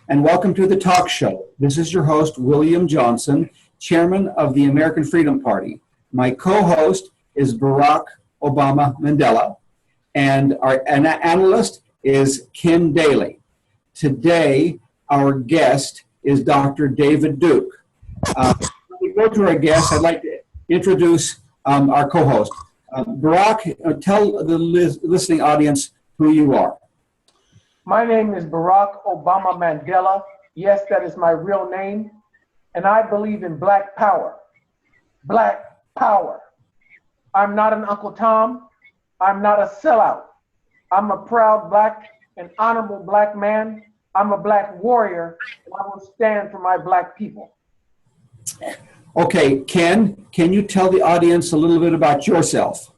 and welcome to the talk show. This is your host, William Johnson, chairman of the American Freedom Party. My co-host is Barack Obama Mandela, and our analyst is Ken Daly. Today, our guest is Dr. David Duke. Before we go to our guest, I'd like to introduce our co-host. Barack, tell the listening audience who you are. My name is Barack Obama Mandela. Yes, that is my real name. And I believe in Black power. Black power. I'm not an Uncle Tom. I'm not a sellout. I'm a proud Black and honorable Black man. I'm a Black warrior, and I will stand for my Black people. Okay, Ken, can you tell the audience a little bit about yourself?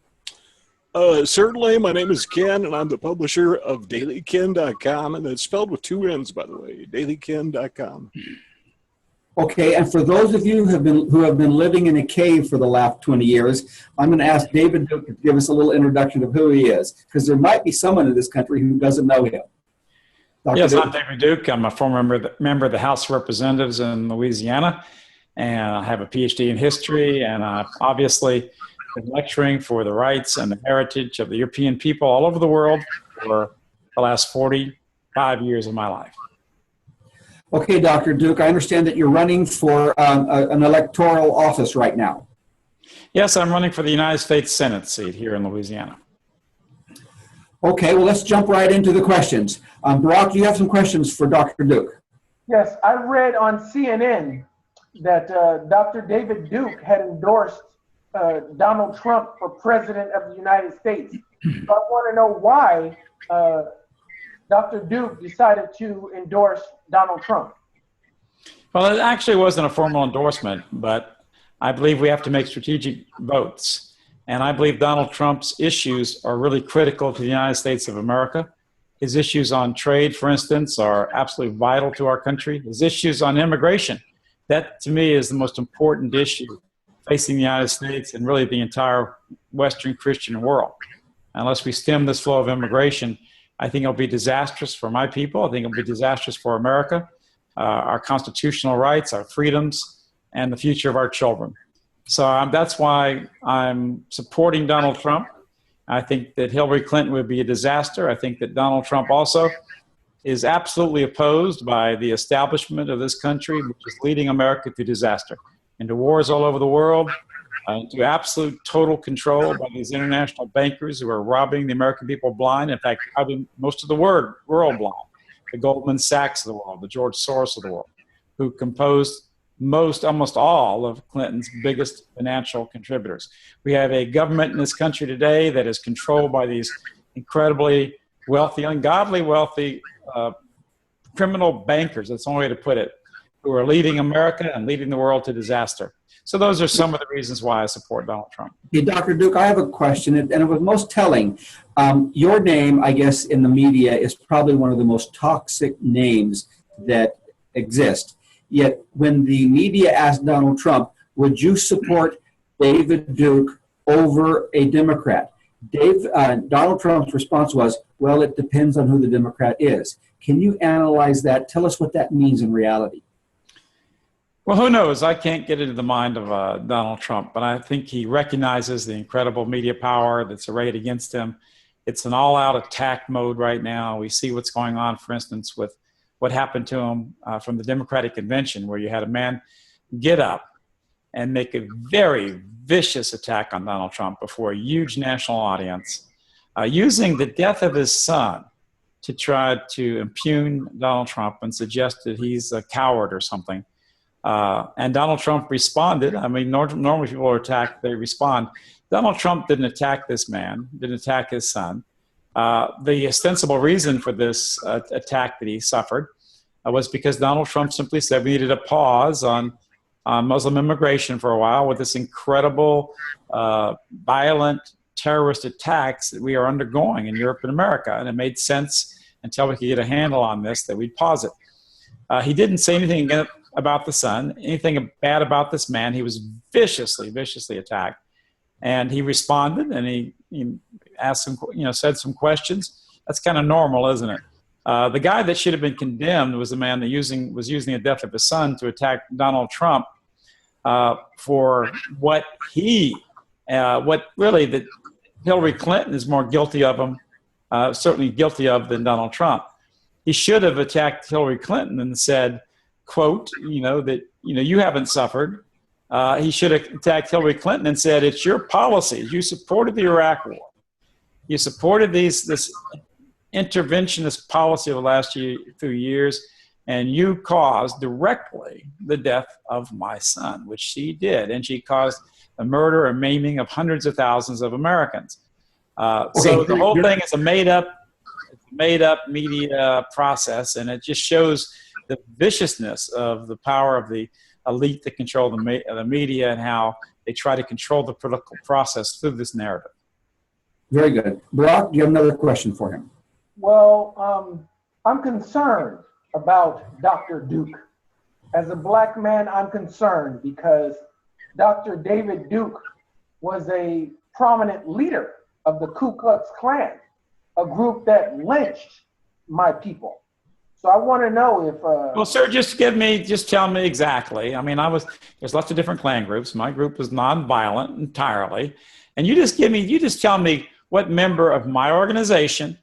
Certainly. My name is Ken, and I'm the publisher of dailyken.com, and it's spelled with two N's, by the way, dailyken.com. Okay, and for those of you who have been living in a cave for the last 20 years, I'm going to ask David Duke to give us a little introduction of who he is, because there might be someone in this country who doesn't know him. Yes, I'm David Duke. I'm a former member of the House of Representatives in Louisiana, and I have a PhD in history, and I've obviously been lecturing for the rights and the heritage of the European people all over the world for the last 45 years of my life. Okay, Dr. Duke, I understand that you're running for an electoral office right now. Yes, I'm running for the United States Senate seat here in Louisiana. Okay, well, let's jump right into the questions. Barack, do you have some questions for Dr. Duke? Yes, I read on CNN that Dr. David Duke had endorsed Donald Trump for president of the United States. So I want to know why Dr. Duke decided to endorse Donald Trump. Well, it actually wasn't a formal endorsement, but I believe we have to make strategic votes. And I believe Donald Trump's issues are really critical to the United States of America. His issues on trade, for instance, are absolutely vital to our country. His issues on immigration, that to me is the most important issue facing the United States and really the entire Western Christian world. Unless we stem this flow of immigration, I think it'll be disastrous for my people. I think it'll be disastrous for America, our constitutional rights, our freedoms, and the future of our children. So that's why I'm supporting Donald Trump. I think that Hillary Clinton would be a disaster. I think that Donald Trump also is absolutely opposed by the establishment of this country, which is leading America to disaster, into wars all over the world, into absolute total control by these international bankers who are robbing the American people blind. In fact, robbing most of the world blind. The Goldman Sachs of the world, the George Soros of the world, who composed almost all of Clinton's biggest financial contributors. We have a government in this country today that is controlled by these incredibly wealthy, ungodly wealthy criminal bankers, that's the only way to put it, who are leading America and leading the world to disaster. So those are some of the reasons why I support Donald Trump. Hey, Dr. Duke, I have a question, and it was most telling. Your name, I guess, in the media is probably one of the most toxic names that exist. Yet when the media asked Donald Trump, would you support David Duke over a Democrat? Donald Trump's response was, well, it depends on who the Democrat is. Can you analyze that? Tell us what that means in reality. Well, who knows? I can't get into the mind of Donald Trump, but I think he recognizes the incredible media power that's arrayed against him. It's an all-out attack mode right now. We see what's going on, for instance, with what happened to him from the Democratic Convention, where you had a man get up and make a very vicious attack on Donald Trump before a huge national audience, using the death of his son to try to impugn Donald Trump and suggest that he's a coward or something. And Donald Trump responded. I mean, normally people are attacked, they respond. Donald Trump didn't attack this man, didn't attack his son. The ostensible reason for this attack that he suffered was because Donald Trump simply said we needed a pause on Muslim immigration for a while with this incredible violent terrorist attacks that we are undergoing in Europe and America. And it made sense until we could get a handle on this that we'd pause it. He didn't say anything about the son, anything bad about this man. He was viciously attacked. And he responded and he asked some, said some questions. That's kind of normal, isn't it? The guy that should have been condemned was the man that was using the death of his son to attack Donald Trump for what really that Hillary Clinton is more guilty of him, certainly guilty of than Donald Trump. He should have attacked Hillary Clinton and said, quote, you haven't suffered. He should have attacked Hillary Clinton and said, it's your policies. You supported the Iraq War. You supported this interventionist policy of the last few years, and you caused directly the death of my son, which she did. And she caused the murder and maiming of hundreds of thousands of Americans. So the whole thing is a made-up media process, and it just shows the viciousness of the power of the elite that control the media and how they try to control the political process through this narrative. Very good. Barack, do you have another question for him? Well, I'm concerned about Dr. Duke. As a black man, I'm concerned because Dr. David Duke was a prominent leader of the Ku Klux Klan, a group that lynched my people. So I want to know if... Well, sir, just tell me exactly. I mean, there's lots of different Klan groups. My group was nonviolent entirely. And you just tell me what member of my organization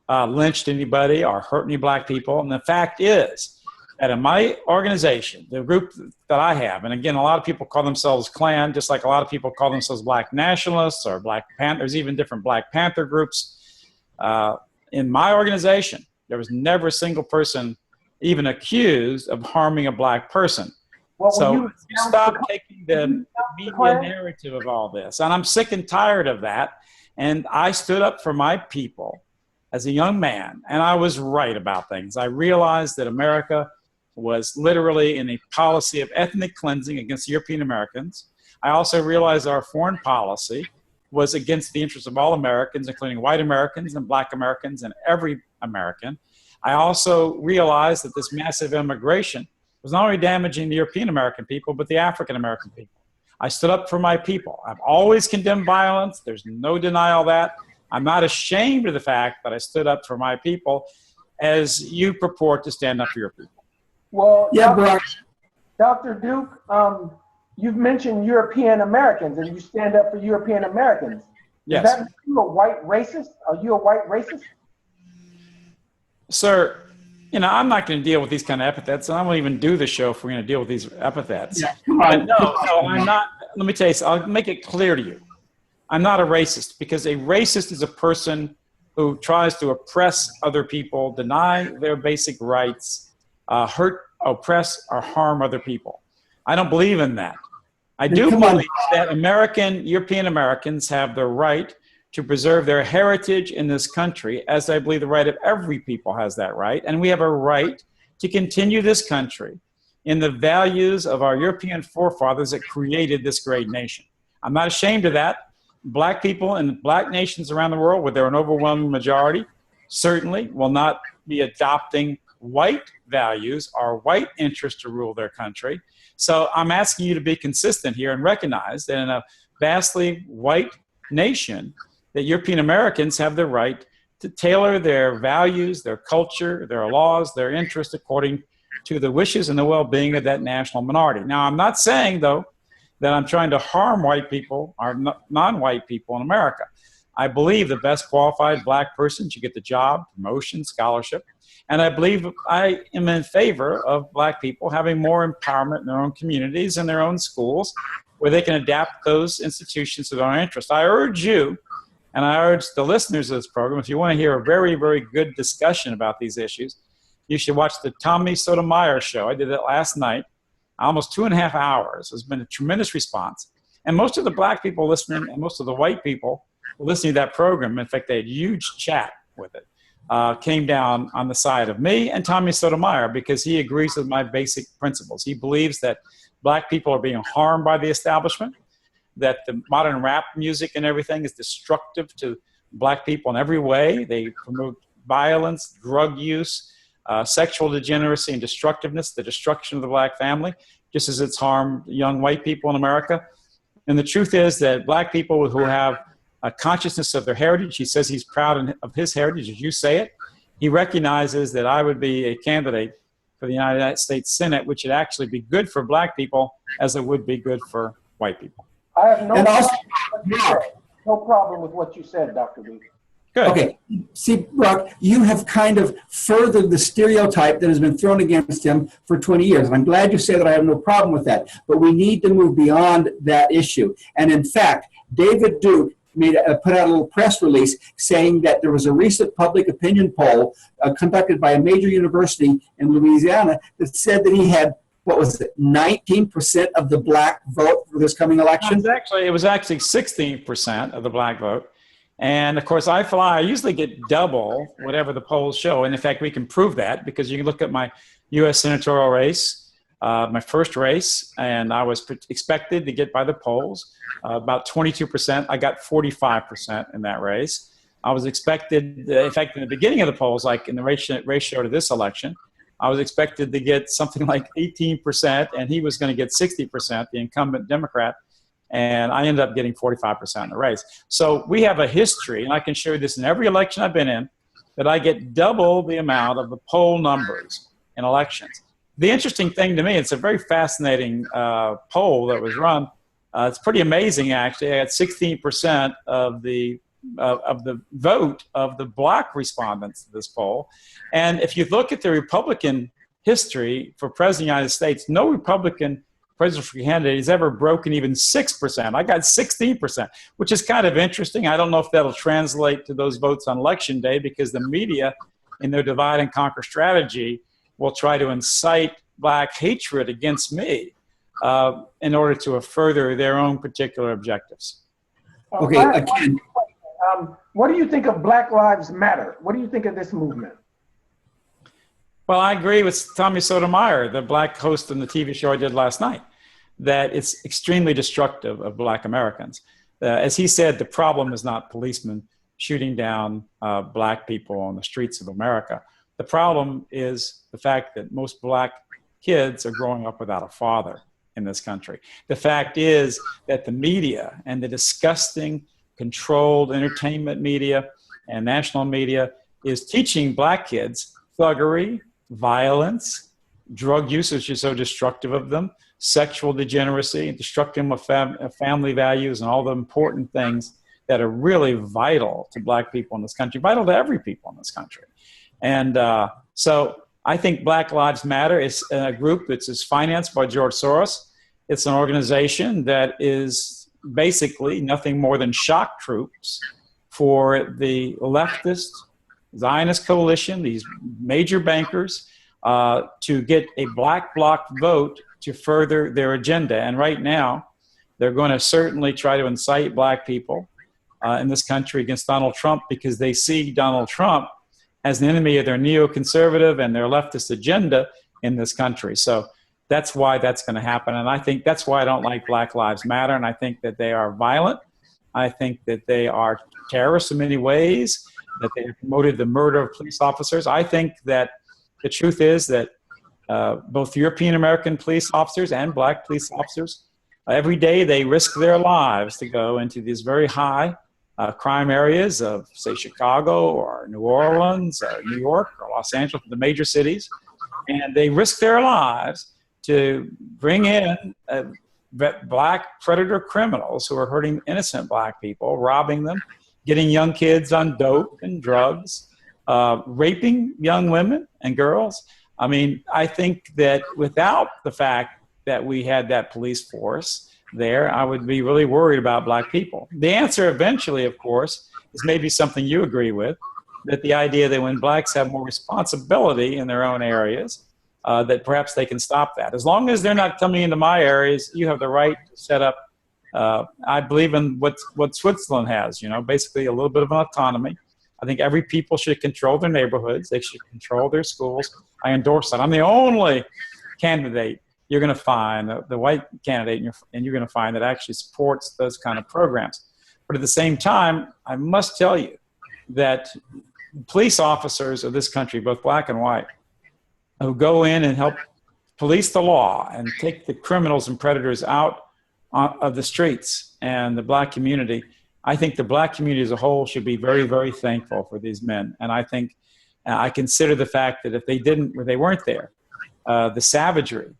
lynched anybody or hurt any black people. And the fact is that in my organization, the group that I have, and again, a lot of people call themselves Klan, just like a lot of people call themselves Black nationalists or Black Panther. There's even different Black Panther groups. In my organization, there was never a single person even accused of harming a black person. Well, so you stop taking the media narrative of all this. And I'm sick and tired of that. And I stood up for my people as a young man, and I was right about things. I realized that America was literally in a policy of ethnic cleansing against European Americans. I also realized our foreign policy was against the interests of all Americans, including white Americans and black Americans and every American. I also realized that this massive immigration was not only damaging the European American people, but the African American people. I stood up for my people. I've always condemned violence. There's no denial of that. I'm not ashamed of the fact that I stood up for my people as you purport to stand up for your people. Well, yeah, Dr. Duke, you've mentioned European Americans and you stand up for European Americans. Yes. Does that make you a white racist? Are you a white racist? Sir, I'm not going to deal with these kind of epithets, and I won't even do the show if we're going to deal with these epithets. Yeah, come on. No, I'm not. Let me tell you, I'll make it clear to you. I'm not a racist, because a racist is a person who tries to oppress other people, deny their basic rights, hurt, oppress, or harm other people. I don't believe in that. I do believe that European Americans have the right to preserve their heritage in this country, as I believe the right of every people has that right. And we have a right to continue this country in the values of our European forefathers that created this great nation. I'm not ashamed of that. Black people in black nations around the world, where they're an overwhelming majority, certainly will not be adopting white values or white interests to rule their country. So I'm asking you to be consistent here and recognize that in a vastly white nation, that European Americans have the right to tailor their values, their culture, their laws, their interests according to the wishes and the well-being of that national minority. Now, I'm not saying, though, that I'm trying to harm white people or non-white people in America. I believe the best qualified black person should get the job, promotion, scholarship. And I believe I am in favor of black people having more empowerment in their own communities and their own schools where they can adapt those institutions to their own interests. I urge you, and I urge the listeners of this program, if you want to hear a very, very good discussion about these issues, you should watch the Tommy Sotomayor show. I did it last night, almost 2.5 hours. There's been a tremendous response. And most of the black people listening and most of the white people listening to that program, in fact, they had a huge chat with it, came down on the side of me and Tommy Sotomayor because he agrees with my basic principles. He believes that black people are being harmed by the establishment, that the modern rap music and everything is destructive to black people in every way. They promote violence, drug use, sexual degeneracy and destructiveness, the destruction of the black family, just as it's harmed young white people in America. And the truth is that black people who have a consciousness of their heritage, he says he's proud of his heritage, as you say it. he recognizes that I would be a candidate for the United States Senate, which would actually be good for black people as it would be good for white people. I have no And also, problem with what you said. No problem with what you said, Dr. B. Good. okay, see, Brock, you have kind of furthered the stereotype that has been thrown against him for 20 years. And I'm glad you say that. I have no problem with that. But we need to move beyond that issue. And in fact, David Duke put out a little press release saying that there was a recent public opinion poll conducted by a major university in Louisiana that said that he had, what was it, 19% of the black vote for this coming election? It was actually 16% of the black vote. And of course, I usually get double whatever the polls show. And in fact, we can prove that because you can look at my U.S. senatorial race, my first race, and I was expected to get by the polls about 22%. I got 45% in that race. I was expected, in fact, in the beginning of the polls, like in the ratio to this election, I was expected to get something like 18%, and he was going to get 60%, the incumbent Democrat. And I ended up getting 45% in the race. So we have a history, and I can show you this in every election I've been in, that I get double the amount of the poll numbers in elections. The interesting thing to me, it's a very fascinating poll that was run. It's pretty amazing, actually. I had 16% of the vote of the black respondents to this poll. And if you look at the Republican history for President of the United States, no Republican presidential candidate has ever broken even 6%. I got 16%, which is kind of interesting. I don't know if that'll translate to those votes on election day because the media, in their divide and conquer strategy, will try to incite black hatred against me in order to further their own particular objectives. Okay, again. What do you think of Black Lives Matter? What do you think of this movement? Well, I agree with Tommy Sotomayor, the black host on the TV show I did last night, that it's extremely destructive of black Americans. As he said, the problem is not policemen shooting down black people on the streets of America. The problem is the fact that most black kids are growing up without a father in this country. The fact is that the media and the disgusting, controlled entertainment media and national media is teaching black kids thuggery, violence, drug use, which is so destructive of them, sexual degeneracy, destructive of family values, and all the important things that are really vital to black people in this country, vital to every people in this country. And so I think Black Lives Matter is a group that's financed by George Soros. It's an organization that is basically nothing more than shock troops for the leftist Zionist coalition, these major bankers, to get a black bloc vote to further their agenda. And right now, they're going to certainly try to incite black people in this country against Donald Trump because they see Donald Trump as an enemy of their neoconservative and their leftist agenda in this country. So that's why that's going to happen. And I think that's why I don't like Black Lives Matter. And I think that they are violent. I think that they are terrorists in many ways, that they have promoted the murder of police officers. I think that the truth is that both European American police officers and black police officers, every day they risk their lives to go into these very high crime areas of, say, Chicago or New Orleans or New York or Los Angeles, the major cities. And they risk their lives to bring in black predator criminals who are hurting innocent black people, robbing them, getting young kids on dope and drugs, raping young women and girls. I mean, I think that without the fact that we had that police force there, I would be really worried about black people. The answer eventually, of course, is maybe something you agree with, that the idea that when blacks have more responsibility in their own areas, that perhaps they can stop that. As long as they're not coming into my areas, you have the right to set up, I believe in what Switzerland has, basically a little bit of an autonomy. I think every people should control their neighborhoods. They should control their schools. I endorse that. I'm the only candidate you're going to find, the white candidate, and you're going to find that actually supports those kind of programs. But at the same time, I must tell you that police officers of this country, both black and white, who go in and help police the law and take the criminals and predators out of the streets and the black community, I think the black community as a whole should be very, very thankful for these men. And I think I consider the fact that if they weren't there, the savagery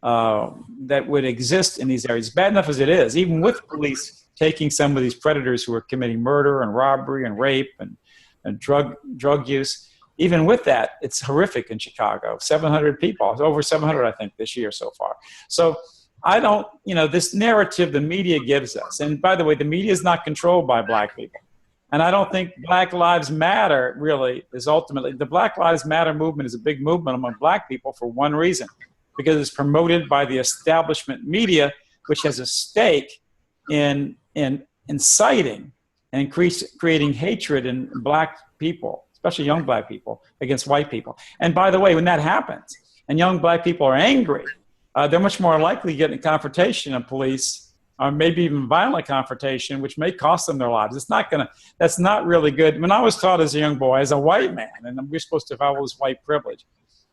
that would exist in these areas, bad enough as it is, even with police taking some of these predators who are committing murder and robbery and rape and drug use, even with that, it's horrific in Chicago. 700 people, over 700, I think, this year so far. So I don't, this narrative the media gives us, and by the way, the media is not controlled by black people. And I don't think Black Lives Matter really is ultimately, the Black Lives Matter movement is a big movement among black people for one reason, because it's promoted by the establishment media, which has a stake in inciting and creating hatred in black people, especially young black people, against white people. And by the way, when that happens and young black people are angry, they're much more likely to get in a confrontation of police, or maybe even violent confrontation, which may cost them their lives. That's not really good. When I was taught as a young boy, as a white man, and we're supposed to follow this white privilege,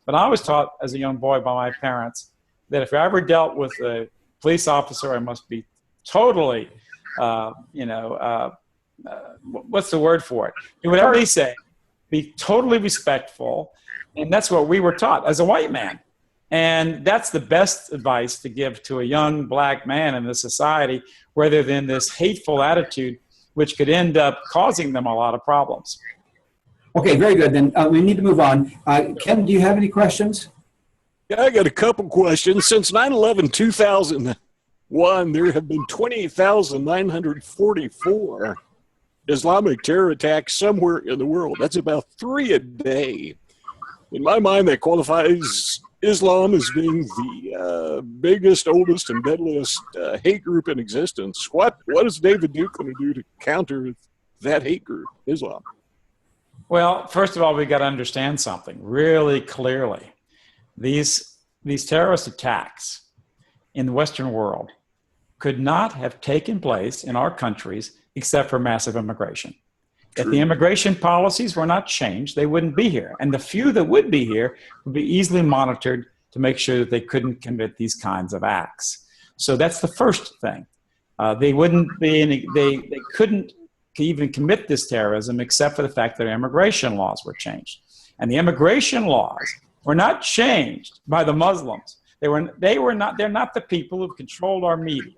but I was taught as a young boy by my parents that if I ever dealt with a police officer, I must be totally, what's the word for it? Do whatever they say, be totally respectful. And that's what we were taught as a white man. And that's the best advice to give to a young black man in this society, rather than this hateful attitude, which could end up causing them a lot of problems. Okay, very good. Then we need to move on. Ken, do you have any questions? Yeah, I got a couple questions. Since 9/11/2001, there have been 28,944 Islamic terror attacks somewhere in the world. That's about 3 a day. In my mind, that qualifies Islam as being the biggest, oldest, and deadliest hate group in existence. What is David Duke going to do to counter that hate group, Islam? Well, first of all, we got to understand something really clearly. These terrorist attacks in the Western world could not have taken place in our countries except for massive immigration. If the immigration policies were not changed, they wouldn't be here. And the few that would be here would be easily monitored to make sure that they couldn't commit these kinds of acts. So that's the first thing. They couldn't even commit this terrorism except for the fact that immigration laws were changed. And the immigration laws were not changed by the Muslims. They're not the people who controlled our media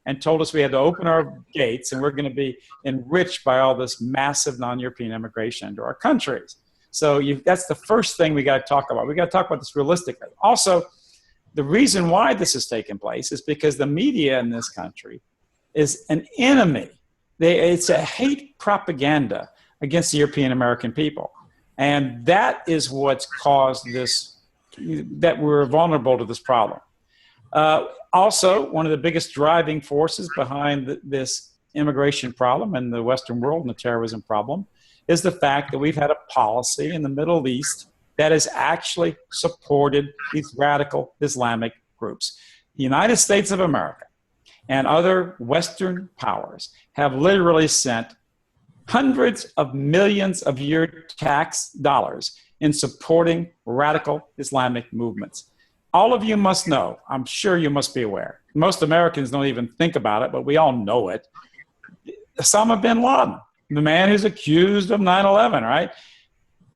and told us we had to open our gates and we're going to be enriched by all this massive non-European immigration into our countries. So that's the first thing we got to talk about. We got to talk about this realistically. Also, the reason why this has taken place is because the media in this country is an enemy. It's a hate propaganda against the European American people. And that is what's caused this, that we're vulnerable to this problem. Also, one of the biggest driving forces behind this immigration problem in the Western world and the terrorism problem is the fact that we've had a policy in the Middle East that has actually supported these radical Islamic groups. The United States of America and other Western powers have literally sent hundreds of millions of your tax dollars in supporting radical Islamic movements. All of you must know, I'm sure you must be aware. Most Americans don't even think about it, but we all know it. Osama bin Laden, the man who's accused of 9/11, right?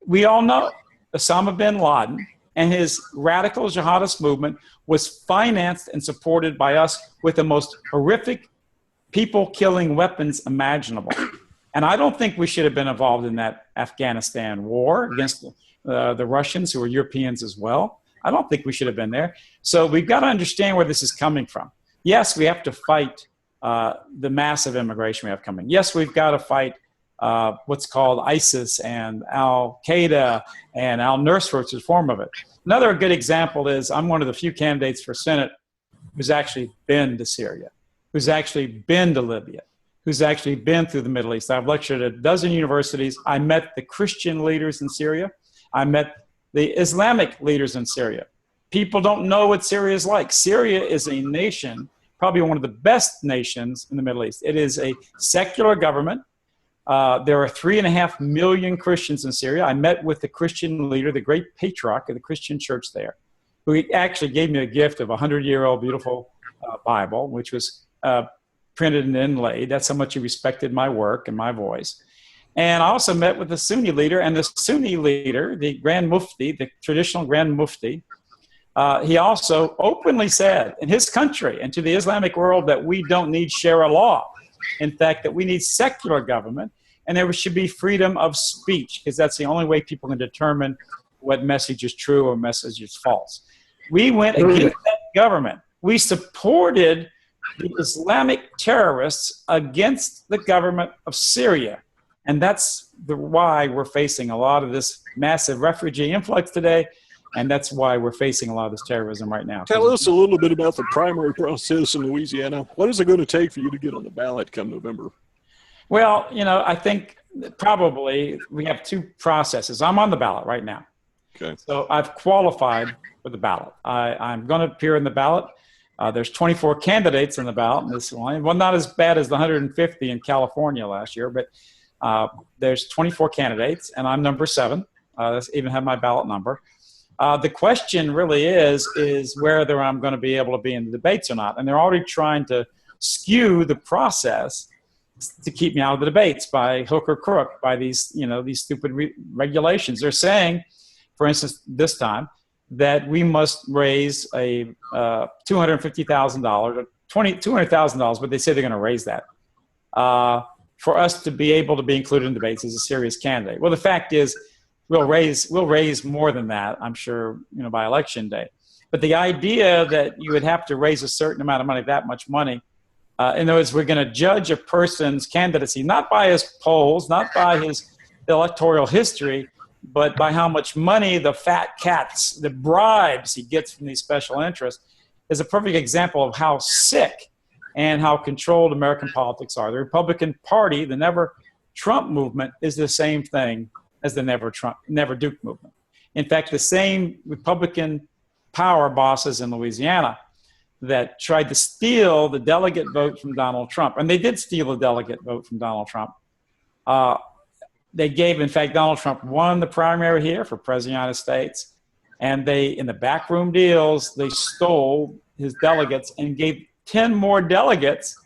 We all know Osama bin Laden and his radical jihadist movement was financed and supported by us with the most horrific people-killing weapons imaginable. And I don't think we should have been involved in that Afghanistan war against the Russians, who were Europeans as well. I don't think we should have been there. So we've got to understand where this is coming from. Yes, we have to fight the massive immigration we have coming. Yes, we've got to fight what's called ISIS and Al-Qaeda and Al-Nusra, which is a form of it. Another good example is I'm one of the few candidates for Senate who's actually been to Syria, who's actually been to Libya, who's actually been through the Middle East. I've lectured at a dozen universities. I met the Christian leaders in Syria. I met the Islamic leaders in Syria. People don't know what Syria is like. Syria is a nation, probably one of the best nations in the Middle East. It is a secular government. There are 3.5 million Christians in Syria. I met with the Christian leader, the great patriarch of the Christian church there, who actually gave me a gift of a 100-year-old beautiful Bible, which was printed and inlaid. That's how much he respected my work and my voice. And I also met with the Sunni leader, and the Sunni leader, the Grand Mufti, the traditional Grand Mufti, he also openly said in his country and to the Islamic world that we don't need Sharia law. In fact, that we need secular government, and there should be freedom of speech, because that's the only way people can determine what message is true or message is false. We went against that government. We supported the Islamic terrorists against the government of Syria. And that's why we're facing a lot of this massive refugee influx today. And that's why we're facing a lot of this terrorism right now. Tell us a little bit about the primary process in Louisiana. What is it going to take for you to get on the ballot come November? Well, I think probably we have two processes. I'm on the ballot right now. Okay. So I've qualified for the ballot. I'm going to appear in the ballot. There's 24 candidates in the ballot in this one. Well, not as bad as the 150 in California last year, but there's 24 candidates, and I'm number 7. That's even have my ballot number. The question really is whether I'm going to be able to be in the debates or not. And they're already trying to skew the process to keep me out of the debates by hook or crook, by these stupid regulations. They're saying, for instance, this time, that we must raise a $250,000 or $200,000, but they say they're going to raise that for us to be able to be included in debates as a serious candidate. Well, the fact is, we'll raise more than that, I'm sure, by election day. But the idea that you would have to raise a certain amount of money, that much money, in other words, we're going to judge a person's candidacy not by his polls, not by his electoral history, but by how much money the fat cats, the bribes he gets from these special interests, is a perfect example of how sick and how controlled American politics are. The Republican Party, the Never Trump movement, is the same thing as the Never Duke movement. In fact, the same Republican power bosses in Louisiana that tried to steal the delegate vote from Donald Trump, and they did steal the delegate vote from Donald Trump. In fact, Donald Trump won the primary here for President of the United States, and in the backroom deals, they stole his delegates and gave 10 more delegates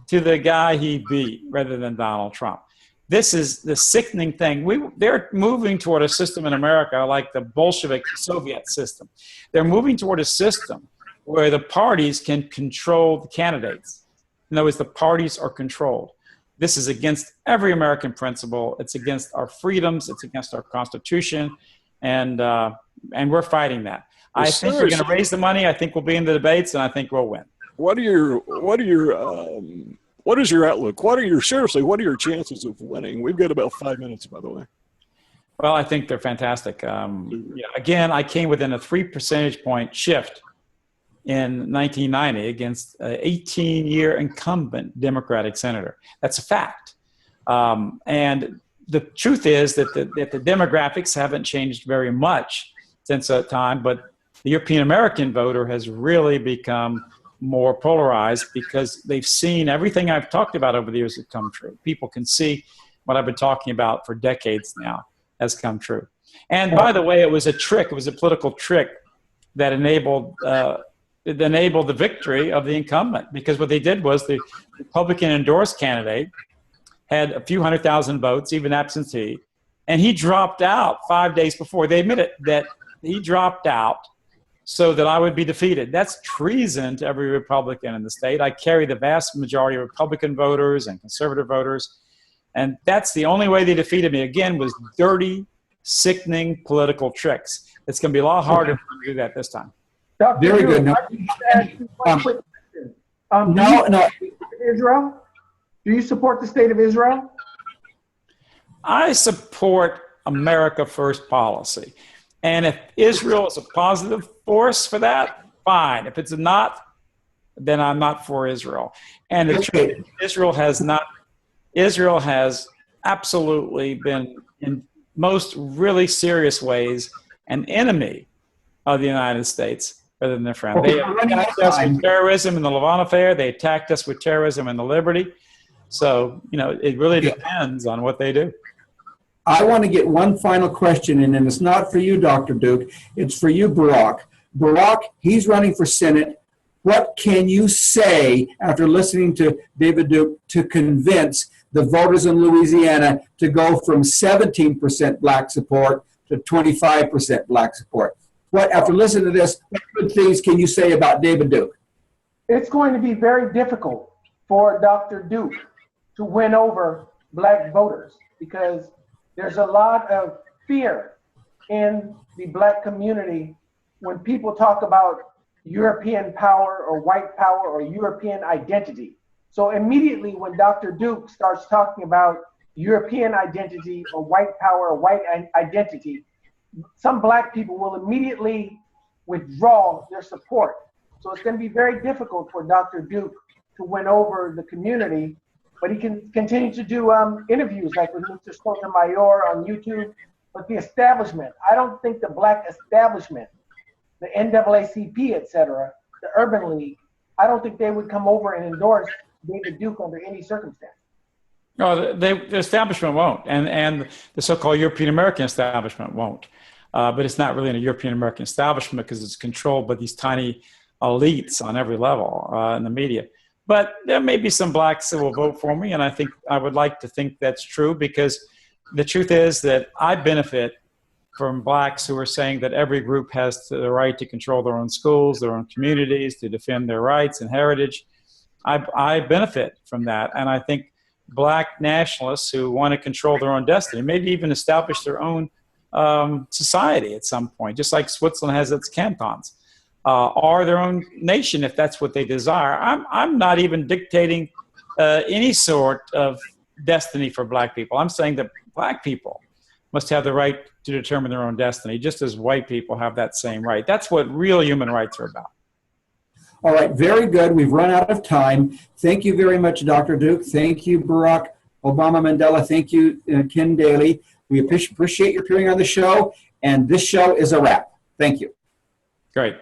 to the guy he beat rather than Donald Trump. This is the sickening thing. They're moving toward a system in America like the Bolshevik Soviet system. They're moving toward a system where the parties can control the candidates. In other words, the parties are controlled. This is against every American principle. It's against our freedoms. It's against our Constitution, and we're fighting that. I think we're going to raise the money. I think we'll be in the debates, and I think we'll win. What is your outlook? What are your chances of winning? We've got about 5 minutes, by the way. Well, I think they're fantastic. Again, I came within a 3 percentage point shift in 1990 against an 18-year incumbent Democratic senator. That's a fact. And the truth is that the demographics haven't changed very much since that time, but the European American voter has really become more polarized because they've seen everything I've talked about over the years has come true. People can see what I've been talking about for decades now has come true. And by the way, it was a trick. It was a political trick that enabled the victory of the incumbent, because what they did was the Republican endorsed candidate had a few 100,000 votes, even absentee, and he dropped out 5 days before. They admitted that he dropped out so that I would be defeated. That's treason to every Republican in the state. I carry the vast majority of Republican voters and conservative voters, and that's the only way they defeated me, again, was dirty, sickening political tricks. It's going to be a lot harder for them to do that this time. Dr. Very good. I can just ask you one quick question. Israel? Do you support the state of Israel? I support America First policy. And if Israel is a positive force for that, fine. If it's not, then I'm not for Israel. And the truth is, Israel has absolutely been, in most really serious ways, an enemy of the United States rather than their friend. They attacked us with terrorism in the Levant affair. They attacked us with terrorism in the Liberty. So, it really depends on what they do. I want to get one final question in, and it's not for you, Dr. Duke. It's for you, Barack. Barack, he's running for Senate. What can you say after listening to David Duke to convince the voters in Louisiana to go from 17% black support to 25% black support. What, after listening to this, what good things can you say about David Duke? It's going to be very difficult for Dr. Duke to win over black voters because there's a lot of fear in the black community when people talk about European power or white power or European identity. So immediately when Dr. Duke starts talking about European identity or white power or white identity, some black people will immediately withdraw their support. So it's going to be very difficult for Dr. Duke to win over the community, but he can continue to do interviews like with Mr. Sotomayor on YouTube. But the establishment, I don't think the black establishment, the NAACP, etc., the Urban League, I don't think they would come over and endorse David Duke under any circumstance. No, the establishment won't, and the so-called European American establishment won't. But it's not really a European American establishment because it's controlled by these tiny elites on every level in the media. But there may be some blacks that will vote for me, and I think I would like to think that's true because the truth is that I benefit from blacks who are saying that every group has the right to control their own schools, their own communities, to defend their rights and heritage. I benefit from that, and I think black nationalists who want to control their own destiny, maybe even establish their own society at some point, just like Switzerland has its cantons, or their own nation if that's what they desire. I'm not even dictating any sort of destiny for black people. I'm saying that black people must have the right to determine their own destiny, just as white people have that same right. That's what real human rights are about. All right, very good. We've run out of time. Thank you very much, Dr. Duke. Thank you, Barack Obama Mandela. Thank you, Ken Daly. We appreciate your appearing on the show, and this show is a wrap. Thank you. Great.